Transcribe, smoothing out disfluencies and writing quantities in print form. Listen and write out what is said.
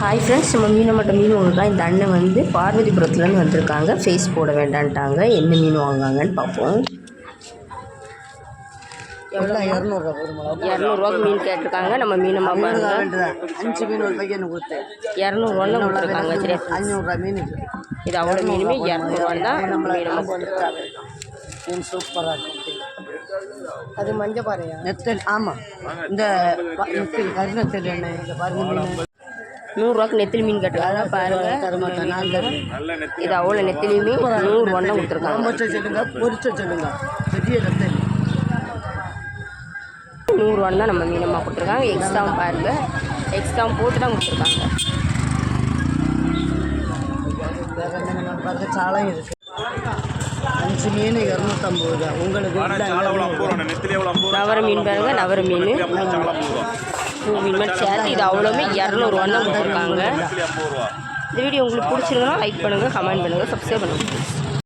Hi friends, நம்ம மீனமட்ட மீன் வாங்கலாம். இந்த அண்ணன் வந்து பார்வதிபுரத்துலேருந்து வந்திருக்காங்க. ஃபேஸ் போட வேண்டான்ட்டாங்க. என்ன மீன் வாங்குவாங்கன்னு பார்ப்போம். எவ்வளோ? 200 மீன் கேட்டிருக்காங்க. நம்ம மீனம்மா பாருங்க, 5 மீன் ஒரு பையன் கொடுத்தேன். 200 கொடுத்துருக்காங்க. சரி, 500 மீன் இது அவ்வளோ மீனுமே 200 தான். மீனம்மா கொடுத்துருக்காங்க. மீன் சூப்பராக இருக்கும். அது மஞ்சள் பாறையா? நெத்தல். ஆமாம், இந்த நெத்தல் கருநெத்தல் என்ன இந்த பாருங்க மீன் 100 நெத்திலி மீன் கேட்டிருக்காங்க. பாருங்க, தரமாட்டேன் நான் இது அவ்வளோ நெத்திலியுமே 100 கொடுத்துருக்காங்க. குழம்பு சொல்லுங்க, பொரிச்ச சொல்லுங்க. பெரிய நெத்தல் 100 தான் நம்ம மீனம்மா கொடுத்துருக்காங்க. எக்ஸ்ட்ராவும் பாருங்க, எக்ஸ்ட்ராவும் போட்டு தான் கொடுத்துருக்காங்க. பாருங்க, சாலையும் இருக்குது. 5 மீன் 250 ரூபா. உங்களுக்கு நவர மீன் பாருங்க, நவர மீன் 2 மீன் மாதிரி சேர்த்து இது அவ்வளோமே 200 தான் கொடுத்துருக்காங்க. இந்த வீடியோ உங்களுக்கு பிடிச்சிருந்தனா லைக் பண்ணுங்கள், கமெண்ட் பண்ணுங்கள், சப்ஸ்கிரைப் பண்ணுங்கள்.